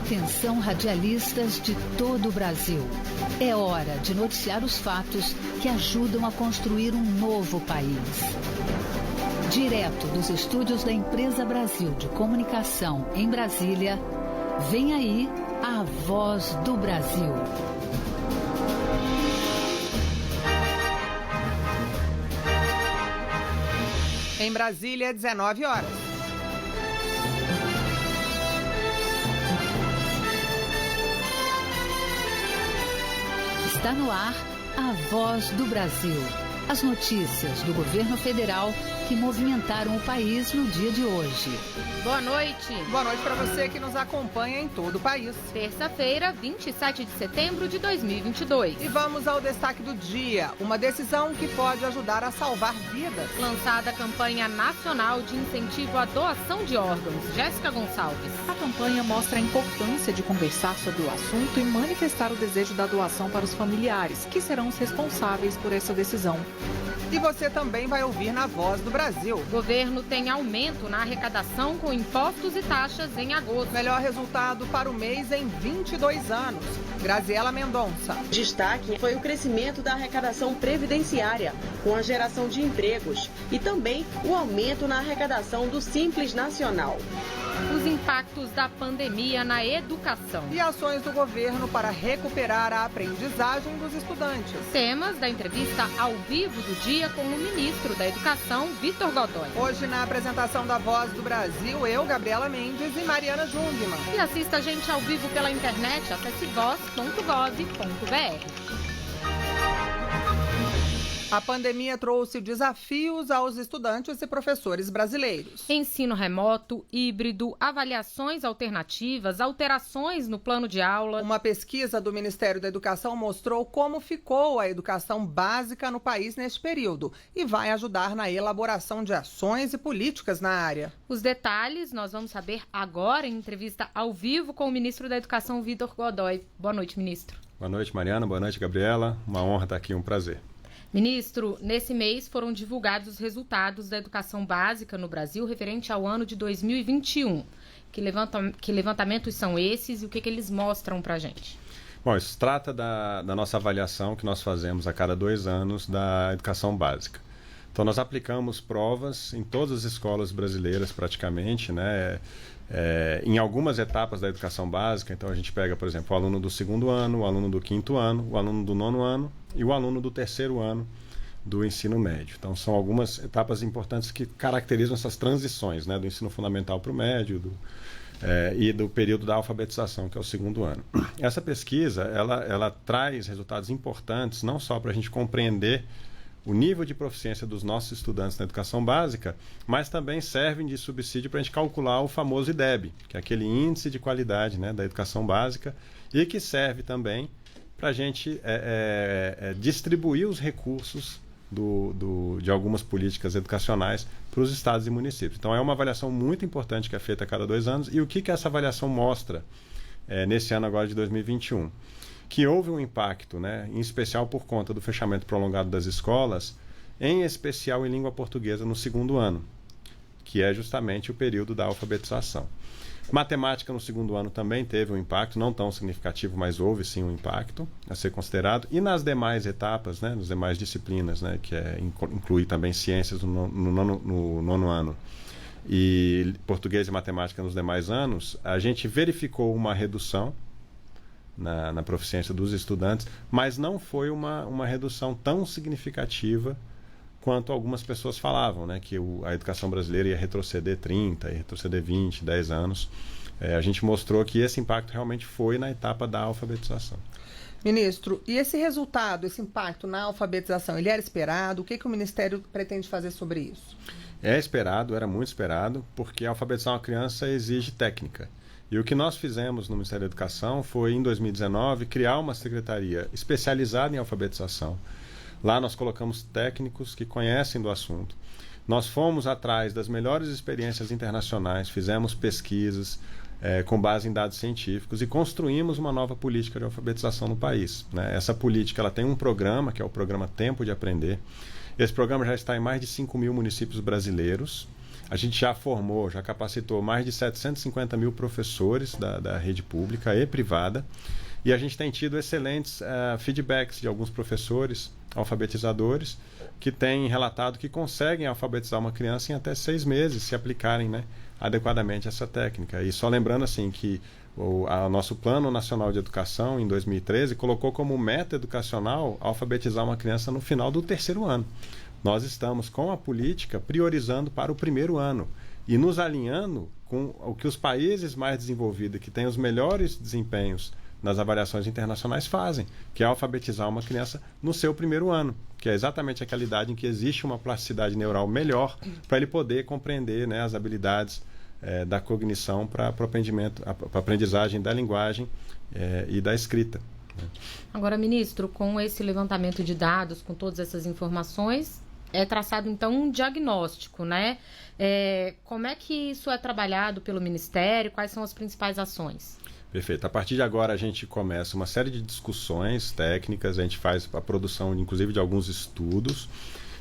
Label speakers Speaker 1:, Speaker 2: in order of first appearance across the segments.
Speaker 1: Atenção, radialistas de todo o Brasil. É hora de noticiar os fatos que ajudam a construir um novo país. Direto dos estúdios da Empresa Brasil de Comunicação, em Brasília, vem aí a Voz do Brasil.
Speaker 2: Em Brasília, 19 horas.
Speaker 1: Está no ar a Voz do Brasil. As notícias do governo federal que movimentaram o país no dia de hoje.
Speaker 3: Boa noite.
Speaker 2: Boa noite para você que nos acompanha em todo o país.
Speaker 3: Terça-feira, 27 de setembro de 2022.
Speaker 2: E vamos ao destaque do dia. Uma decisão que pode ajudar a salvar vidas.
Speaker 3: Lançada a campanha nacional de incentivo à doação de órgãos. Jéssica Gonçalves.
Speaker 4: A campanha mostra a importância de conversar sobre o assunto e manifestar o desejo da doação para os familiares, que serão os responsáveis por essa decisão.
Speaker 2: E você também vai ouvir na Voz do Brasil.
Speaker 3: O governo tem aumento na arrecadação com impostos e taxas em agosto.
Speaker 2: Melhor resultado para o mês em 22 anos. Graziela Mendonça.
Speaker 5: Destaque foi o crescimento da arrecadação previdenciária, com a geração de empregos, e também o aumento na arrecadação do Simples Nacional.
Speaker 3: Os impactos da pandemia na educação.
Speaker 2: E ações do governo para recuperar a aprendizagem dos estudantes.
Speaker 3: Temas da entrevista ao vivo do dia com o ministro da Educação, Vitor Godoy.
Speaker 2: Hoje, na apresentação da Voz do Brasil, eu, Gabriela Mendes e Mariana Jungmann.
Speaker 3: E assista a gente ao vivo pela internet, acesse voz.gov.br.
Speaker 2: A pandemia trouxe desafios aos estudantes e professores brasileiros.
Speaker 3: Ensino remoto, híbrido, avaliações alternativas, alterações no plano de aula.
Speaker 2: Uma pesquisa do Ministério da Educação mostrou como ficou a educação básica no país neste período e vai ajudar na elaboração de ações e políticas na área.
Speaker 3: Os detalhes nós vamos saber agora em entrevista ao vivo com o ministro da Educação, Vitor Godoy. Boa noite, ministro.
Speaker 6: Boa noite, Mariana. Boa noite, Gabriela. Uma honra estar aqui, um prazer.
Speaker 3: Ministro, nesse mês foram divulgados os resultados da educação básica no Brasil referente ao ano de 2021. Que levantamentos são esses e o que eles mostram para a gente?
Speaker 6: Bom, isso trata da nossa avaliação que nós fazemos a cada 2 anos da educação básica. Então, nós aplicamos provas em todas as escolas brasileiras praticamente, né? Em algumas etapas da educação básica. Então, a gente pega, por exemplo, o aluno do 2º ano, o aluno do 5º ano, o aluno do 9º ano e o aluno do 3º ano do ensino médio. Então, são algumas etapas importantes que caracterizam essas transições, né, do ensino fundamental para o médio e do período da alfabetização, que é o 2º ano. Essa pesquisa, ela traz resultados importantes, não só para a gente compreender o nível de proficiência dos nossos estudantes na educação básica, mas também servem de subsídio para a gente calcular o famoso IDEB, que é aquele índice de qualidade, né, da educação básica, e que serve também para a gente distribuir os recursos de algumas políticas educacionais para os estados e municípios. Então, é uma avaliação muito importante que é feita a cada 2 anos. E o que essa avaliação mostra nesse ano agora de 2021? Que houve um impacto, né, em especial por conta do fechamento prolongado das escolas, em especial em língua portuguesa no 2º ano, que é justamente o período da alfabetização. Matemática no 2º ano também teve um impacto, não tão significativo, mas houve sim um impacto a ser considerado. E nas demais etapas, né, nas demais disciplinas, né, que inclui também ciências no 9º ano e português e matemática nos demais anos, a gente verificou uma redução na proficiência dos estudantes, mas não foi uma redução tão significativa quanto algumas pessoas falavam, né, que a educação brasileira ia retroceder 30, ia retroceder 20, 10 anos. A gente mostrou que esse impacto realmente foi na etapa da alfabetização.
Speaker 2: Ministro, e esse resultado, esse impacto na alfabetização, ele era esperado? O que o Ministério pretende fazer sobre isso?
Speaker 6: É esperado, era muito esperado, porque alfabetizar uma criança exige técnica. E o que nós fizemos no Ministério da Educação foi, em 2019, criar uma secretaria especializada em alfabetização. Lá nós colocamos técnicos que conhecem do assunto. Nós fomos atrás das melhores experiências internacionais, fizemos pesquisas com base em dados científicos e construímos uma nova política de alfabetização no país, né? Essa política ela tem um programa, que é o programa Tempo de Aprender. Esse programa já está em mais de 5.000 municípios brasileiros. A gente já formou, já capacitou mais de 750 mil professores da rede pública e privada, e a gente tem tido excelentes feedbacks de alguns professores alfabetizadores que têm relatado que conseguem alfabetizar uma criança em até 6 meses, se aplicarem, né, adequadamente essa técnica. E só lembrando assim que o nosso Plano Nacional de Educação, em 2013, colocou como meta educacional alfabetizar uma criança no final do 3º ano. Nós estamos, com a política, priorizando para o 1º ano e nos alinhando com o que os países mais desenvolvidos, que têm os melhores desempenhos nas avaliações internacionais, fazem, que é alfabetizar uma criança no seu 1º ano, que é exatamente aquela idade em que existe uma plasticidade neural melhor para ele poder compreender, né, as habilidades da cognição para a aprendizagem da linguagem e da escrita.
Speaker 3: Agora, ministro, com esse levantamento de dados, com todas essas informações, é traçado então um diagnóstico, né? Como é que isso é trabalhado pelo Ministério? Quais são as principais ações?
Speaker 6: Perfeito. A partir de agora a gente começa uma série de discussões técnicas, a gente faz a produção, inclusive, de alguns estudos,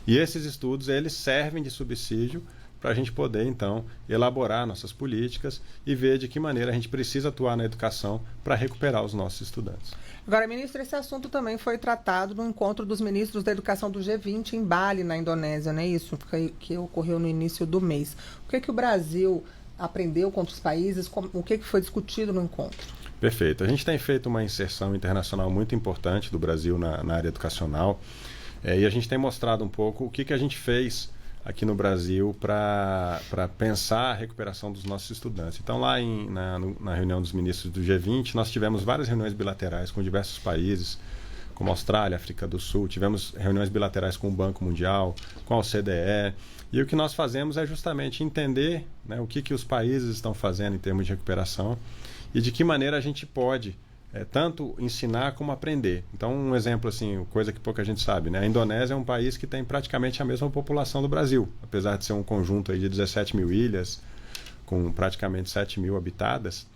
Speaker 6: e esses estudos eles servem de subsídio para a gente poder, então, elaborar nossas políticas e ver de que maneira a gente precisa atuar na educação para recuperar os nossos estudantes.
Speaker 2: Agora, ministro, esse assunto também foi tratado no encontro dos ministros da educação do G20 em Bali, na Indonésia, não é isso? Que ocorreu no início do mês. O que o Brasil aprendeu com outros países? O que foi discutido no encontro?
Speaker 6: Perfeito. A gente tem feito uma inserção internacional muito importante do Brasil na área educacional e a gente tem mostrado um pouco o que a gente fez aqui no Brasil para pensar a recuperação dos nossos estudantes. Então, lá na reunião dos ministros do G20, nós tivemos várias reuniões bilaterais com diversos países, como Austrália, África do Sul, tivemos reuniões bilaterais com o Banco Mundial, com a OCDE, e o que nós fazemos é justamente entender, né, o que os países estão fazendo em termos de recuperação e de que maneira a gente pode tanto ensinar como aprender. Então, um exemplo, assim, coisa que pouca gente sabe, né? A Indonésia é um país que tem praticamente a mesma população do Brasil, apesar de ser um conjunto aí de 17 mil ilhas, com praticamente 7 mil habitadas.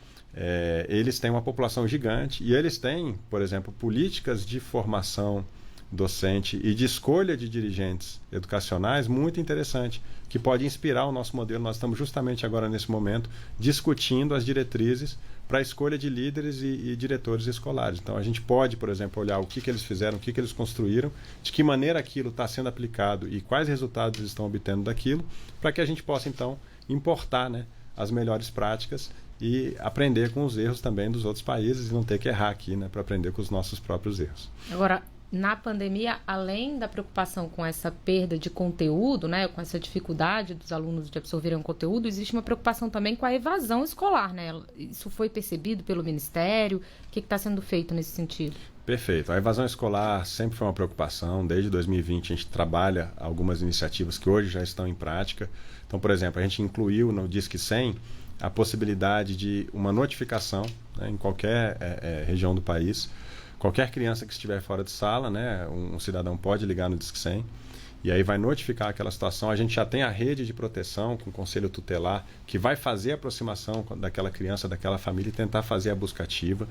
Speaker 6: Eles têm uma população gigante e eles têm, por exemplo, políticas de formação docente e de escolha de dirigentes educacionais muito interessante, que pode inspirar o nosso modelo. Nós estamos justamente agora, nesse momento, discutindo as diretrizes para a escolha de líderes e diretores escolares. Então, a gente pode, por exemplo, olhar o que eles fizeram, o que eles construíram, de que maneira aquilo está sendo aplicado e quais resultados eles estão obtendo daquilo, para que a gente possa, então, importar, né, as melhores práticas e aprender com os erros também dos outros países e não ter que errar aqui, né, para aprender com os nossos próprios erros.
Speaker 3: Agora, na pandemia, além da preocupação com essa perda de conteúdo, né, com essa dificuldade dos alunos de absorverem o conteúdo, existe uma preocupação também com a evasão escolar, né? Isso foi percebido pelo Ministério? O que está sendo feito nesse sentido?
Speaker 6: Perfeito. A evasão escolar sempre foi uma preocupação. Desde 2020 a gente trabalha algumas iniciativas que hoje já estão em prática. Então, por exemplo, a gente incluiu no Disque 100 a possibilidade de uma notificação, né, em qualquer região do país. Qualquer criança que estiver fora de sala, né, um cidadão pode ligar no Disque 100 e aí vai notificar aquela situação. A gente já tem a rede de proteção com o Conselho Tutelar, que vai fazer a aproximação daquela criança, daquela família e tentar fazer a busca ativa.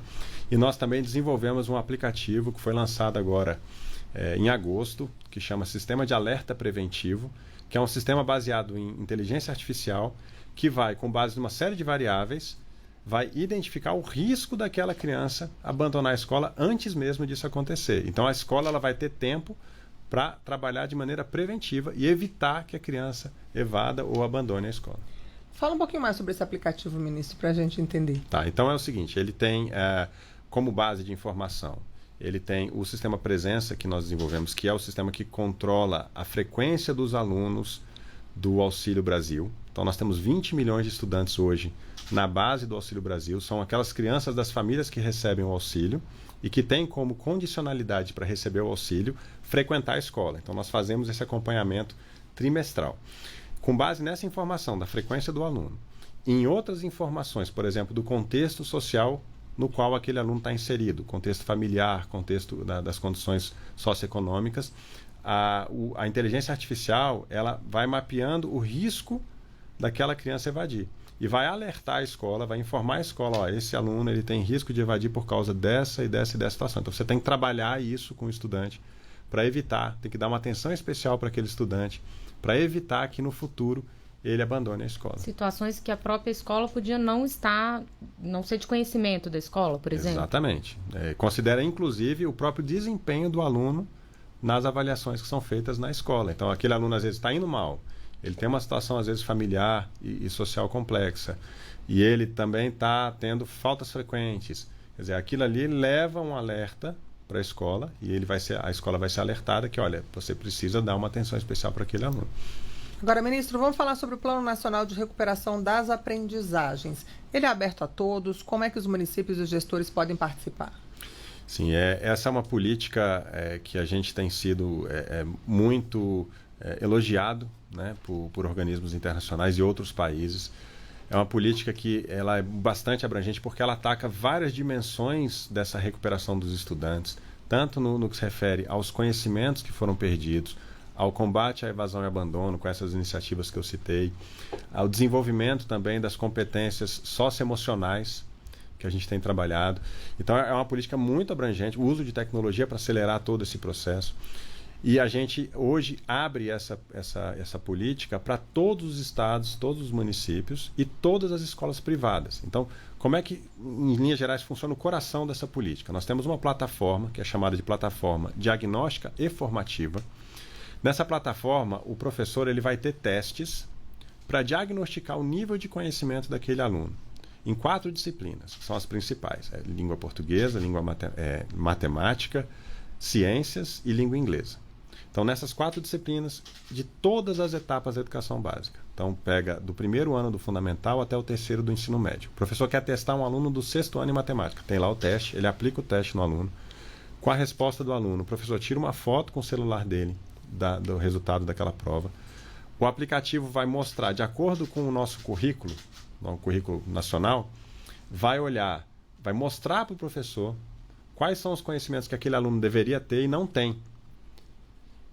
Speaker 6: E nós também desenvolvemos um aplicativo que foi lançado agora em agosto, que chama Sistema de Alerta Preventivo, que é um sistema baseado em inteligência artificial, que vai, com base numa série de variáveis, vai identificar o risco daquela criança abandonar a escola antes mesmo disso acontecer. Então, a escola ela vai ter tempo para trabalhar de maneira preventiva e evitar que a criança evada ou abandone a escola.
Speaker 2: Fala um pouquinho mais sobre esse aplicativo, ministro, para a gente entender.
Speaker 6: Tá, então é o seguinte, ele tem como base de informação, ele tem o sistema Presença que nós desenvolvemos, que é o sistema que controla a frequência dos alunos do Auxílio Brasil. Então, nós temos 20 milhões de estudantes hoje na base do Auxílio Brasil. São aquelas crianças das famílias que recebem o auxílio e que têm como condicionalidade para receber o auxílio frequentar a escola. Então, nós fazemos esse acompanhamento trimestral. Com base nessa informação da frequência do aluno, em outras informações, por exemplo, do contexto social no qual aquele aluno está inserido, contexto familiar, contexto das condições socioeconômicas, a inteligência artificial ela vai mapeando o risco daquela criança evadir. E vai alertar a escola, vai informar a escola, ó, esse aluno ele tem risco de evadir por causa dessa e dessa situação. Então, você tem que trabalhar isso com o estudante para evitar, tem que dar uma atenção especial para aquele estudante, para evitar que no futuro ele abandone a escola.
Speaker 3: Situações que a própria escola podia não ser de conhecimento da escola, por exemplo.
Speaker 6: Exatamente. Considera, inclusive, o próprio desempenho do aluno nas avaliações que são feitas na escola. Então, aquele aluno, às vezes, está indo mal. Ele tem uma situação, às vezes, familiar e social complexa. E ele também está tendo faltas frequentes. Quer dizer, aquilo ali leva um alerta para a escola e a escola vai ser alertada que, olha, você precisa dar uma atenção especial para aquele aluno.
Speaker 2: Agora, ministro, vamos falar sobre o Plano Nacional de Recuperação das Aprendizagens. Ele é aberto a todos? Como é que os municípios e os gestores podem participar?
Speaker 6: Sim, essa é uma política que a gente tem sido muito elogiado, né, por organismos internacionais e outros países. É uma política que ela é bastante abrangente porque ela ataca várias dimensões dessa recuperação dos estudantes, tanto no que se refere aos conhecimentos que foram perdidos, ao combate à evasão e abandono, com essas iniciativas que eu citei, ao desenvolvimento também das competências socioemocionais que a gente tem trabalhado. Então, é uma política muito abrangente, o uso de tecnologia para acelerar todo esse processo. E a gente hoje abre essa política para todos os estados, todos os municípios e todas as escolas privadas. Então, como é que, em linhas gerais, funciona o coração dessa política? Nós temos uma plataforma, que é chamada de plataforma diagnóstica e formativa. Nessa plataforma, o professor ele vai ter testes para diagnosticar o nível de conhecimento daquele aluno, em 4 disciplinas, que são as principais: língua portuguesa, matemática, ciências e língua inglesa. Então, nessas 4 disciplinas, de todas as etapas da educação básica. Então, pega do primeiro ano do fundamental até o terceiro do ensino médio. O professor quer testar um aluno do 6º ano em matemática. Tem lá o teste, ele aplica o teste no aluno. Com a resposta do aluno, o professor tira uma foto com o celular dele do resultado daquela prova. O aplicativo vai mostrar, de acordo com o nosso currículo, o currículo nacional, vai mostrar para o professor quais são os conhecimentos que aquele aluno deveria ter e não tem.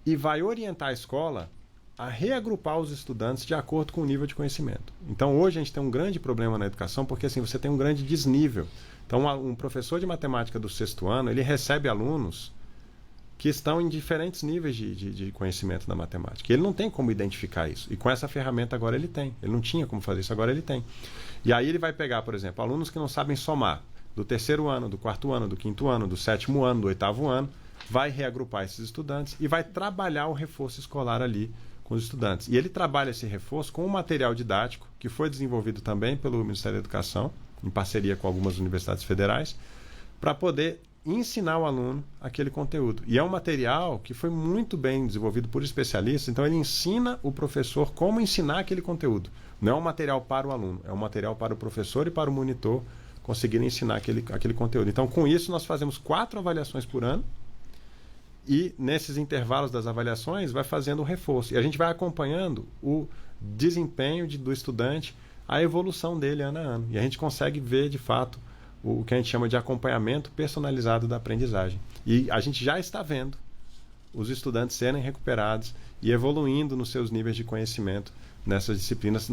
Speaker 6: E vai orientar a escola a reagrupar os estudantes de acordo com o nível de conhecimento. Então, hoje a gente tem um grande problema na educação, porque assim, você tem um grande desnível. Então, um professor de matemática do 6º ano, ele recebe alunos que estão em diferentes níveis de conhecimento da matemática. Ele não tem como identificar isso. E com essa ferramenta agora ele tem. Ele não tinha como fazer isso, agora ele tem. E aí ele vai pegar, por exemplo, alunos que não sabem somar, do 3º ano, do 4º ano, do 5º ano, do 7º ano, do 8º ano, vai reagrupar esses estudantes e vai trabalhar o reforço escolar ali com os estudantes. E ele trabalha esse reforço com um material didático que foi desenvolvido também pelo Ministério da Educação, em parceria com algumas universidades federais, para poder ensinar o aluno aquele conteúdo. E é um material que foi muito bem desenvolvido por especialistas, então ele ensina o professor como ensinar aquele conteúdo. Não é um material para o aluno, é um material para o professor e para o monitor conseguirem ensinar aquele conteúdo. Então, com isso, nós fazemos 4 avaliações por ano e, nesses intervalos das avaliações, vai fazendo o reforço. E a gente vai acompanhando o desempenho do estudante, a evolução dele ano a ano. E a gente consegue ver, de fato, o que a gente chama de acompanhamento personalizado da aprendizagem. E a gente já está vendo os estudantes serem recuperados e evoluindo nos seus níveis de conhecimento nessas disciplinas.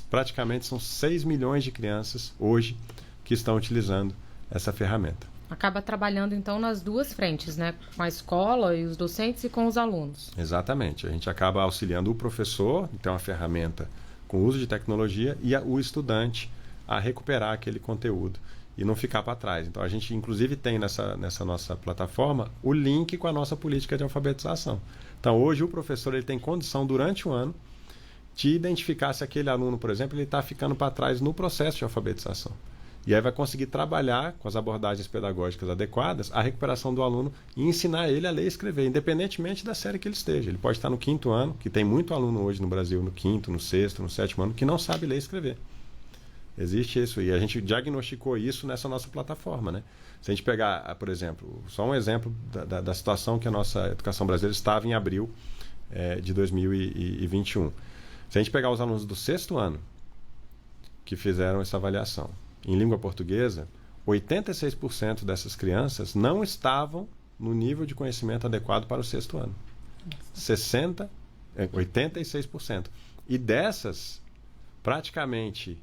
Speaker 6: Praticamente são 6 milhões de crianças hoje que estão utilizando essa ferramenta.
Speaker 3: Acaba trabalhando, então, nas 2 frentes, né? Com a escola e os docentes e com os alunos.
Speaker 6: Exatamente. A gente acaba auxiliando o professor, então a ferramenta com o uso de tecnologia, e o estudante a recuperar aquele conteúdo e não ficar para trás. Então, a gente, inclusive, tem nessa nossa plataforma o link com a nossa política de alfabetização. Então, hoje, o professor ele tem condição, durante o ano, de identificar se aquele aluno, por exemplo, ele está ficando para trás no processo de alfabetização. E aí vai conseguir trabalhar com as abordagens pedagógicas adequadas a recuperação do aluno e ensinar ele a ler e escrever, independentemente da série que ele esteja. Ele pode estar no 5º ano, que tem muito aluno hoje no Brasil, no 5º, no 6º, no 7º ano, que não sabe ler e escrever. Existe isso, e a gente diagnosticou isso nessa nossa plataforma, né? Se a gente pegar, por exemplo, só um exemplo da situação que a nossa educação brasileira estava em abril de 2021. Se a gente pegar os alunos do 6º ano que fizeram essa avaliação em língua portuguesa, 86% dessas crianças não estavam no nível de conhecimento adequado para o 6º ano. 86%. E dessas, praticamente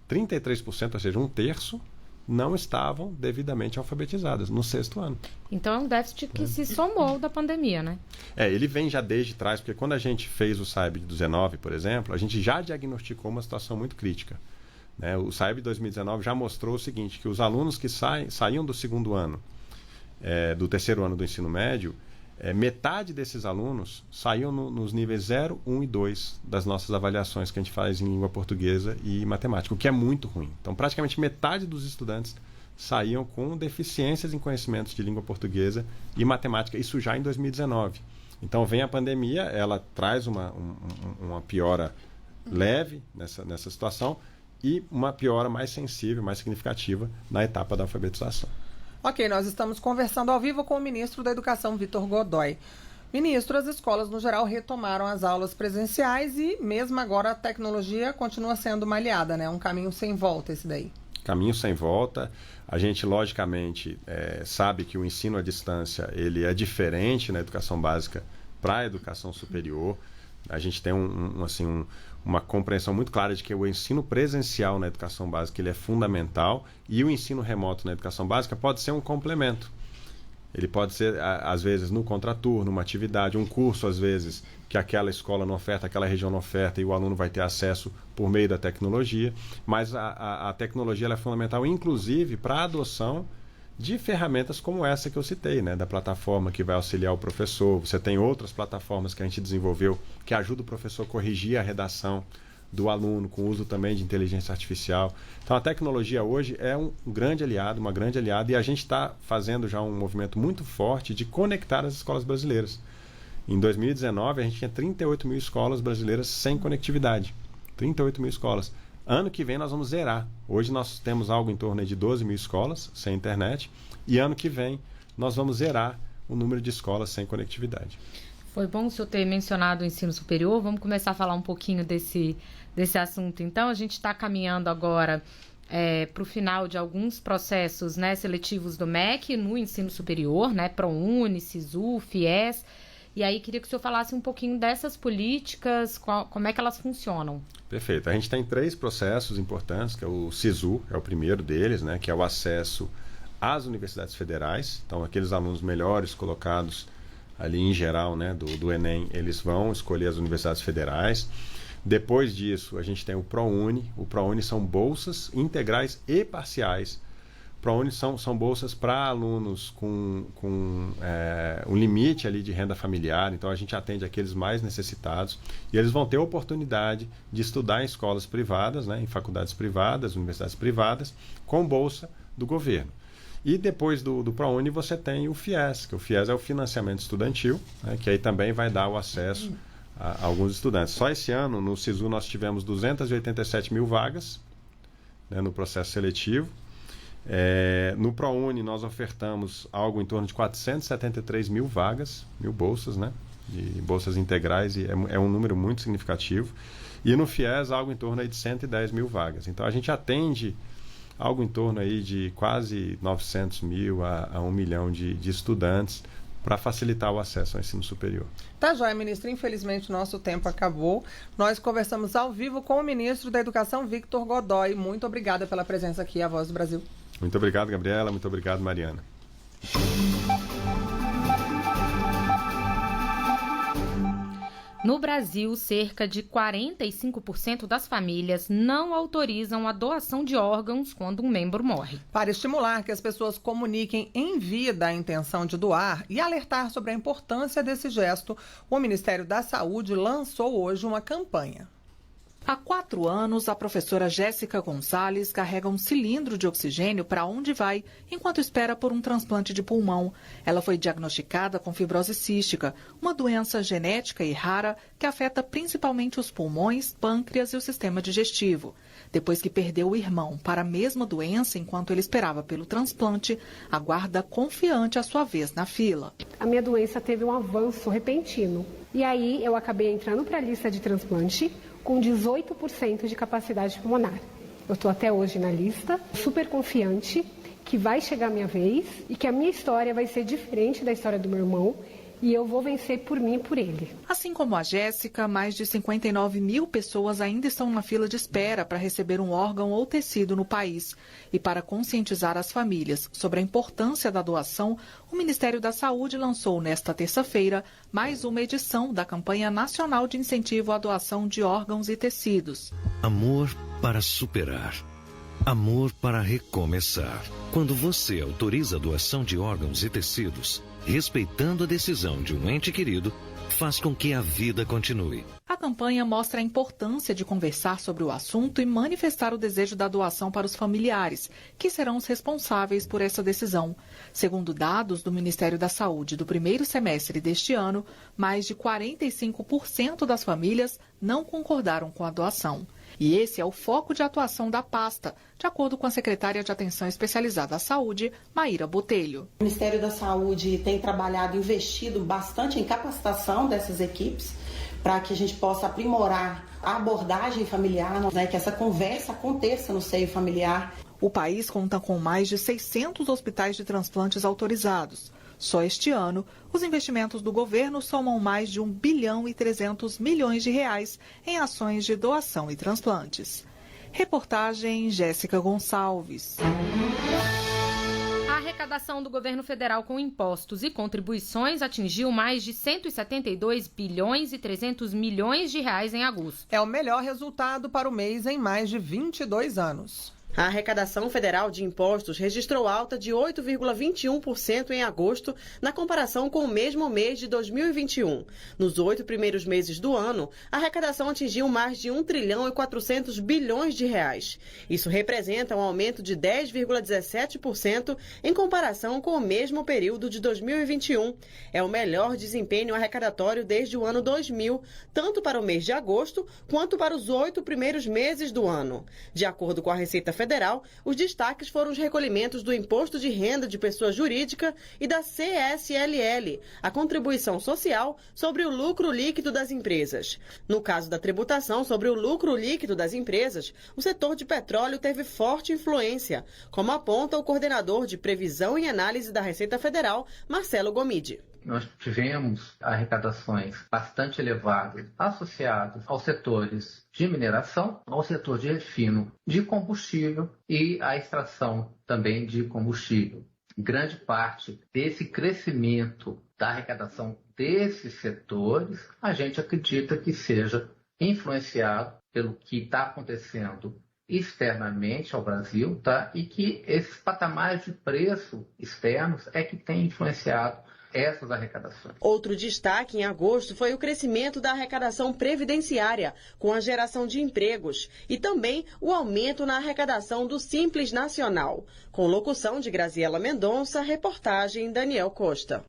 Speaker 6: 33%, ou seja, 1/3, não estavam devidamente alfabetizadas no 6º ano.
Speaker 3: Então é um déficit que se somou da pandemia, né?
Speaker 6: Ele vem já desde trás, porque quando a gente fez o SAIB de 19, por exemplo, a gente já diagnosticou uma situação muito crítica. Né? O SAIB de 2019 já mostrou o seguinte, que os alunos que saíam do 2º ano, do 3º ano do ensino médio, metade desses alunos saíam nos níveis 0, 1 e 2 das nossas avaliações que a gente faz em língua portuguesa e matemática, o que é muito ruim. Então, praticamente metade dos estudantes saíam com deficiências em conhecimentos de língua portuguesa e matemática, isso já em 2019. Então, vem a pandemia, ela traz uma piora leve nessa situação e uma piora mais sensível, mais significativa na etapa da alfabetização.
Speaker 2: Ok, nós estamos conversando ao vivo com o ministro da Educação, Vitor Godoy. Ministro, as escolas no geral retomaram as aulas presenciais e mesmo agora a tecnologia continua sendo uma aliada, né? Um caminho sem volta esse daí.
Speaker 6: Caminho sem volta. A gente, logicamente, sabe que o ensino à distância ele é diferente na educação básica para a educação superior. A gente tem uma compreensão muito clara de que o ensino presencial na educação básica ele é fundamental e o ensino remoto na educação básica pode ser um complemento. Ele pode ser, às vezes, no contraturno, uma atividade, um curso, às vezes, que aquela escola não oferta, aquela região não oferta e o aluno vai ter acesso por meio da tecnologia. Mas a tecnologia ela é fundamental, inclusive, para a adoção de ferramentas como essa que eu citei, né? Da plataforma que vai auxiliar o professor. Você tem outras plataformas que a gente desenvolveu que ajudam o professor a corrigir a redação do aluno, com uso também de inteligência artificial. Então, a tecnologia hoje é um grande aliado, uma grande aliada, e a gente está fazendo já um movimento muito forte de conectar as escolas brasileiras. Em 2019, a gente tinha 38 mil escolas brasileiras sem conectividade. 38 mil escolas. Ano que vem nós vamos zerar. Hoje nós temos algo em torno de 12 mil escolas sem internet e ano que vem nós vamos zerar o número de escolas sem conectividade.
Speaker 3: Foi bom o senhor ter mencionado o ensino superior. Vamos começar a falar um pouquinho desse assunto. Então, a gente está caminhando agora para o final de alguns processos, né, seletivos do MEC no ensino superior, né, ProUni, SISU, FIES. E aí, queria que o senhor falasse um pouquinho dessas políticas, como é que elas funcionam.
Speaker 6: Perfeito. A gente tem 3 processos importantes, que é o SISU, é o primeiro deles, né, que é o acesso às universidades federais. Então, aqueles alunos melhores colocados ali em geral, né, do Enem, eles vão escolher as universidades federais. Depois disso, a gente tem o ProUni. O ProUni são bolsas integrais e parciais. ProUni são bolsas para alunos com um limite ali de renda familiar, então a gente atende aqueles mais necessitados e eles vão ter a oportunidade de estudar em escolas privadas, né, em faculdades privadas, universidades privadas, com bolsa do governo. E depois do ProUni você tem o FIES, que o FIES é o financiamento estudantil, né, que aí também vai dar o acesso a alguns estudantes. Só esse ano, no SISU, nós tivemos 287 mil vagas, né, no processo seletivo. No ProUni nós ofertamos algo em torno de 473 mil vagas, mil bolsas, né, de bolsas integrais, e é um número muito significativo. E no FIES algo em torno aí de 110 mil vagas. Então a gente atende algo em torno aí de quase 900 mil a 1 milhão de estudantes para facilitar o acesso ao ensino superior.
Speaker 2: Tá joia, ministro. Infelizmente, o nosso tempo acabou. Nós conversamos ao vivo com o ministro da Educação, Vitor Godoy. Muito obrigada pela presença aqui à Voz do Brasil.
Speaker 6: Muito obrigado, Gabriela. Muito obrigado, Mariana.
Speaker 3: No Brasil, cerca de 45% das famílias não autorizam a doação de órgãos quando um membro morre.
Speaker 2: Para estimular que as pessoas comuniquem em vida a intenção de doar e alertar sobre a importância desse gesto, o Ministério da Saúde lançou hoje uma campanha.
Speaker 4: Há 4 anos, a professora Jéssica Gonçalves carrega um cilindro de oxigênio para onde vai, enquanto espera por um transplante de pulmão. Ela foi diagnosticada com fibrose cística, uma doença genética e rara que afeta principalmente os pulmões, pâncreas e o sistema digestivo. Depois que perdeu o irmão para a mesma doença enquanto ele esperava pelo transplante, aguarda confiante a sua vez na fila.
Speaker 7: A minha doença teve um avanço repentino e aí eu acabei entrando para a lista de transplante com 18% de capacidade pulmonar. Eu estou até hoje na lista, super confiante que vai chegar a minha vez e que a minha história vai ser diferente da história do meu irmão e eu vou vencer por mim e por ele.
Speaker 4: Assim como a Jéssica, mais de 59 mil pessoas ainda estão na fila de espera para receber um órgão ou tecido no país. E para conscientizar as famílias sobre a importância da doação, o Ministério da Saúde lançou nesta terça-feira mais uma edição da campanha nacional de incentivo à doação de órgãos e tecidos.
Speaker 8: Amor para superar. Amor para recomeçar. Quando você autoriza a doação de órgãos e tecidos, respeitando a decisão de um ente querido, faz com que a vida continue.
Speaker 4: A campanha mostra a importância de conversar sobre o assunto e manifestar o desejo da doação para os familiares, que serão os responsáveis por essa decisão. Segundo dados do Ministério da Saúde do primeiro semestre deste ano, mais de 45% das famílias não concordaram com a doação. E esse é o foco de atuação da pasta, de acordo com a secretária de Atenção Especializada à Saúde, Maíra Botelho.
Speaker 9: O Ministério da Saúde tem trabalhado, investido bastante em capacitação dessas equipes, para que a gente possa aprimorar a abordagem familiar, né, que essa conversa aconteça no seio familiar.
Speaker 4: O país conta com mais de 600 hospitais de transplantes autorizados. Só este ano, os investimentos do governo somam mais de 1 bilhão e 300 milhões de reais em ações de doação e transplantes. Reportagem Jéssica Gonçalves.
Speaker 3: A arrecadação do governo federal com impostos e contribuições atingiu mais de 172 bilhões e 300 milhões de reais em agosto.
Speaker 2: É o melhor resultado para o mês em mais de 22 anos.
Speaker 5: A arrecadação federal de impostos registrou alta de 8,21% em agosto, na comparação com o mesmo mês de 2021. Nos 8 primeiros meses do ano, a arrecadação atingiu mais de 1 trilhão e 400 bilhões de reais. Isso representa um aumento de 10,17% em comparação com o mesmo período de 2021. É o melhor desempenho arrecadatório desde o ano 2000, tanto para o mês de agosto quanto para os 8 primeiros meses do ano. De acordo com a Receita Federal, os destaques foram os recolhimentos do Imposto de Renda de Pessoa Jurídica e da CSLL, a contribuição social sobre o lucro líquido das empresas. No caso da tributação sobre o lucro líquido das empresas, o setor de petróleo teve forte influência, como aponta o coordenador de Previsão e Análise da Receita Federal, Marcelo Gomide.
Speaker 10: Nós tivemos arrecadações bastante elevadas associadas aos setores de mineração, ao setor de refino de combustível e à extração também de combustível. Grande parte desse crescimento da arrecadação desses setores, a gente acredita que seja influenciado pelo que está acontecendo externamente ao Brasil, tá? E que esses patamares de preço externos é que tem influenciado essas arrecadações.
Speaker 5: Outro destaque em agosto foi o crescimento da arrecadação previdenciária, com a geração de empregos, e também o aumento na arrecadação do Simples Nacional. Com locução de Graziela Mendonça, reportagem Daniel Costa.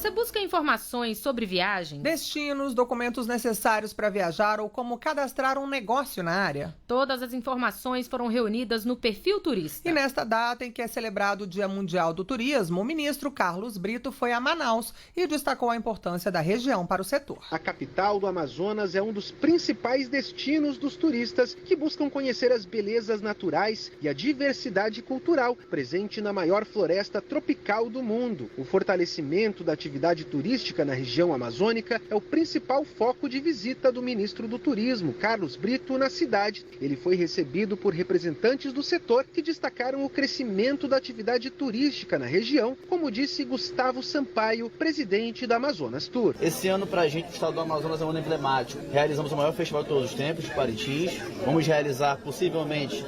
Speaker 3: Você busca informações sobre viagens?
Speaker 2: Destinos, documentos necessários para viajar ou como cadastrar um negócio na área?
Speaker 3: Todas as informações foram reunidas no Perfil Turista.
Speaker 2: E nesta data em que é celebrado o Dia Mundial do Turismo, o ministro Carlos Brito foi a Manaus e destacou a importância da região para o setor.
Speaker 11: A capital do Amazonas é um dos principais destinos dos turistas que buscam conhecer as belezas naturais e a diversidade cultural presente na maior floresta tropical do mundo. O fortalecimento da atividade turística na região amazônica é o principal foco de visita do ministro do Turismo, Carlos Brito, na cidade. Ele foi recebido por representantes do setor que destacaram o crescimento da atividade turística na região, como disse Gustavo Sampaio, presidente da Amazonas Tour.
Speaker 12: Esse ano, para a gente, o estado do Amazonas é um ano emblemático. Realizamos o maior festival de todos os tempos, de Parintins. Vamos realizar, possivelmente,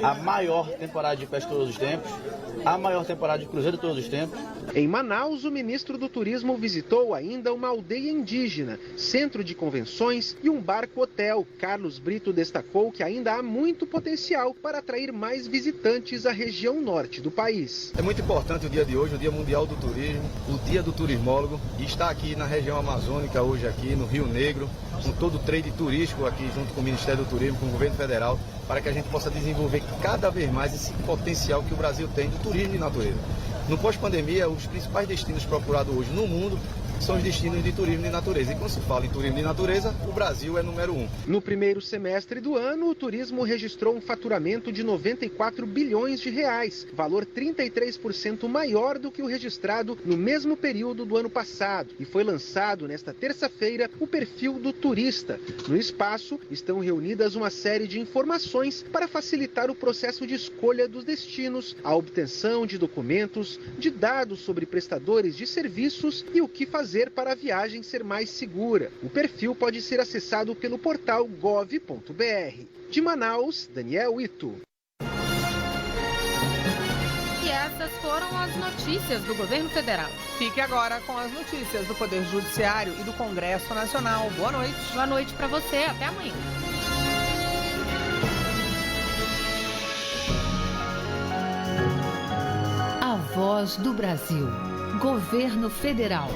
Speaker 12: a maior temporada de festa de todos os tempos, a maior temporada de cruzeiro de todos os tempos.
Speaker 11: Em Manaus, o ministro do Turismo visitou ainda uma aldeia indígena, centro de convenções e um barco-hotel. Carlos Brito destacou que ainda há muito potencial para atrair mais visitantes à região norte do país.
Speaker 13: É muito importante o dia de hoje, o Dia Mundial do Turismo, o Dia do Turismólogo, e estar aqui na região amazônica hoje aqui no Rio Negro, com todo o trade turístico aqui junto com o Ministério do Turismo, com o Governo Federal, para que a gente possa desenvolver cada vez mais esse potencial que o Brasil tem de turismo de natureza. No pós-pandemia, os principais destinos procurados hoje no mundo são os destinos de turismo de natureza. E quando se fala em turismo de natureza, o Brasil é número 1.
Speaker 11: No primeiro semestre do ano, o turismo registrou um faturamento de 94 bilhões de reais, valor 33% maior do que o registrado no mesmo período do ano passado. E foi lançado nesta terça-feira o perfil do turista. No espaço estão reunidas uma série de informações para facilitar o processo de escolha dos destinos, a obtenção de documentos, de dados sobre prestadores de serviços e o que fazer para a viagem ser mais segura. O perfil pode ser acessado pelo portal gov.br. De Manaus, Daniel Ito.
Speaker 3: E essas foram as notícias do governo federal.
Speaker 2: Fique agora com as notícias do Poder Judiciário e do Congresso Nacional. Boa noite.
Speaker 3: Boa noite para você. Até amanhã.
Speaker 1: A Voz do Brasil. Governo Federal.